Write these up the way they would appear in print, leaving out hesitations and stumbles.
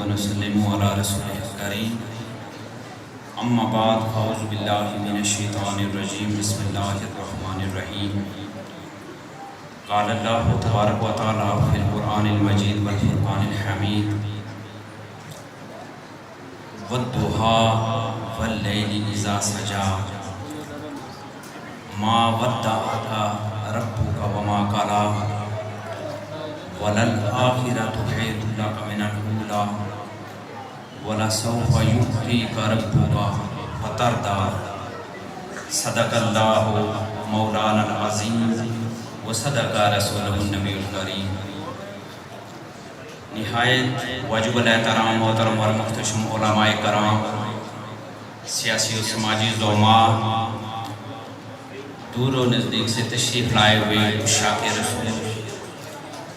ونسلم على رسوله الكريم اما بعد اعوذ باللہ من الشیطان الرجیم بسم اللہ الرحمن الرحیم قال اللہ تبارک و تعالی فی القرآن المجید والفرقان الحمید والضحی واللیل اذا سجا ما ودعک ربک وما قلی وَلَلْآخِرَةُ خَيْرٌ لَكَ مِنَ الْأُولَىٰ وَلَسَوْفَ يُعْطِيكَ رَبُّكَ فَتَرْضَىٰ صدق اللہ مولانا العظیم وصدق رسولہ النبی الکریم۔ نہایت واجب الاحترام محترم اور محتشم علماء کرام، سیاسی و سماجی زعماء، دور و نزدیک سے تشریف لائے ہوئے عشاق رسول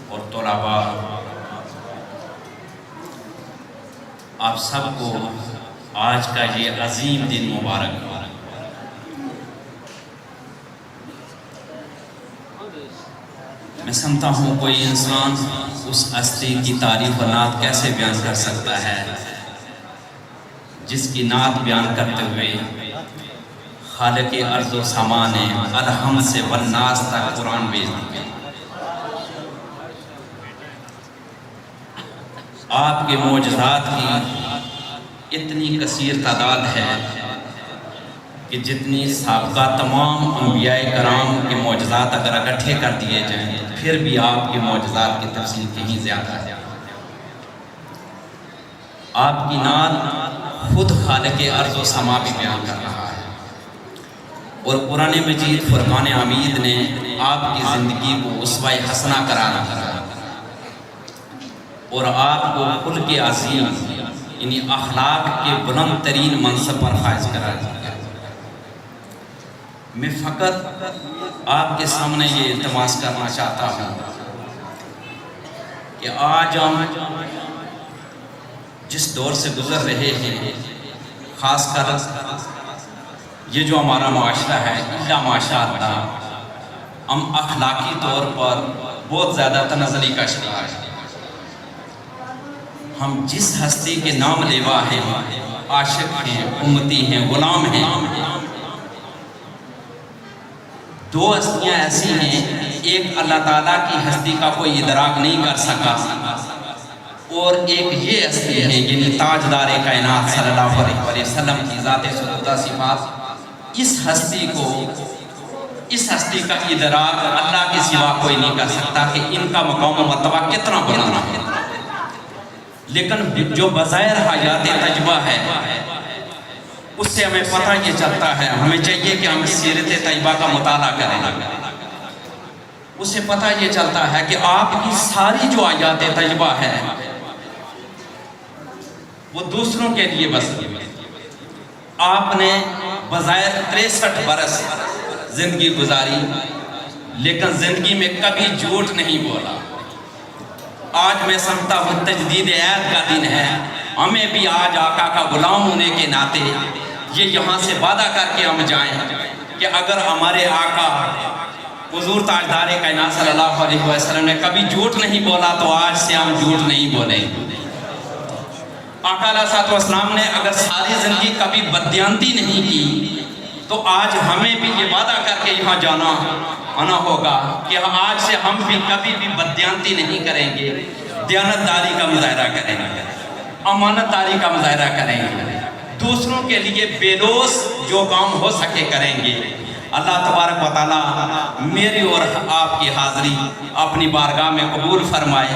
اور طلباء، آپ سب کو آج کا یہ عظیم دن مبارک ہو۔ میں سمجھتا ہوں کوئی انسان اس ہستی کی تعریف و نعت کیسے بیان کر سکتا ہے جس کی نعت بیان کرتے ہوئے خالق ارض و سما نے الحمد سے والناس تک قرآن بھیج دیا۔ آپ کے معجزات کی اتنی کثیر تعداد ہے کہ جتنی سابقہ تمام انبیاء کرام کے معجزات اگر اکٹھے کر دیے جائیں پھر بھی آپ کے معجزات کی تفصیل کہیں زیادہ ہے۔ آپ کی نعت خود خالق ارض و سما بھی بیان کر رہا ہے، اور قرآن مجید فرقان حمید نے آپ کی زندگی کو اسوہ حسنہ قرار دیا اور آپ کو خلق عظیم یعنی اخلاق کے بلند ترین منصب پر فائز قرار دیا۔ میں فقط آپ کے سامنے یہ التماس کرنا چاہتا ہوں کہ آج ہم جس دور سے گزر رہے ہیں، خاص کر یہ جو ہمارا معاشرہ ہے، ماشاء اللہ ہم اخلاقی طور پر بہت زیادہ تنزلی کا شکار ہیں۔ ہم جس ہستی کے نام لیوا ہیں، عاشق ہیں، امتی ہیں، غلام ہیں، دو ہستیاں ایسی ہیں، ایک اللہ تعالیٰ کی ہستی کا کوئی ادراک نہیں کر سکا اور ایک یہ ہستی ہے یعنی تاجدار کائنات صلی اللہ علیہ وسلم کی ذات سلطہ صفات۔ اس ہستی کا ادراک اللہ کے سوا کوئی نہیں کر سکتا کہ ان کا مقام و مرتبہ کتنا بلند ہے، لیکن جو بظاہر حیات تجربہ ہے اس سے ہمیں پتہ یہ چلتا ہے، ہمیں چاہیے کہ ہم سیرت طیبہ کا مطالعہ کریں، اس سے پتہ یہ چلتا ہے کہ آپ کی ساری جو حیات تجربہ ہے وہ دوسروں کے لیے بس آپ نے بظاہر 63 برس زندگی گزاری لیکن زندگی میں کبھی جھوٹ نہیں بولا۔ آج میں سمجھتا ہوں تجدید عہد کا دن ہے، ہمیں بھی آج آقا کا غلام ہونے کے ناطے یہ یہاں سے وعدہ کر کے ہم جائیں کہ اگر ہمارے آقا حضور تاجدار کائنات صلی اللہ علیہ وسلم نے کبھی جھوٹ نہیں بولا تو آج سے ہم جھوٹ نہیں بولیں۔ آقا علیہ السلام نے اگر ساری زندگی کبھی بددیانتی نہیں کی تو آج ہمیں بھی یہ وعدہ کر کے یہاں جانا آنا ہوگا کہ آج سے ہم بھی کبھی بھی بددیانتی نہیں کریں گے، دیانتداری کا مظاہرہ کریں گے، امانت داری کا مظاہرہ کریں گے، دوسروں کے لیے بے لوث جو کام ہو سکے کریں گے۔ اللہ تبارک و تعالی میری اور آپ کی حاضری اپنی بارگاہ میں قبول فرمائے۔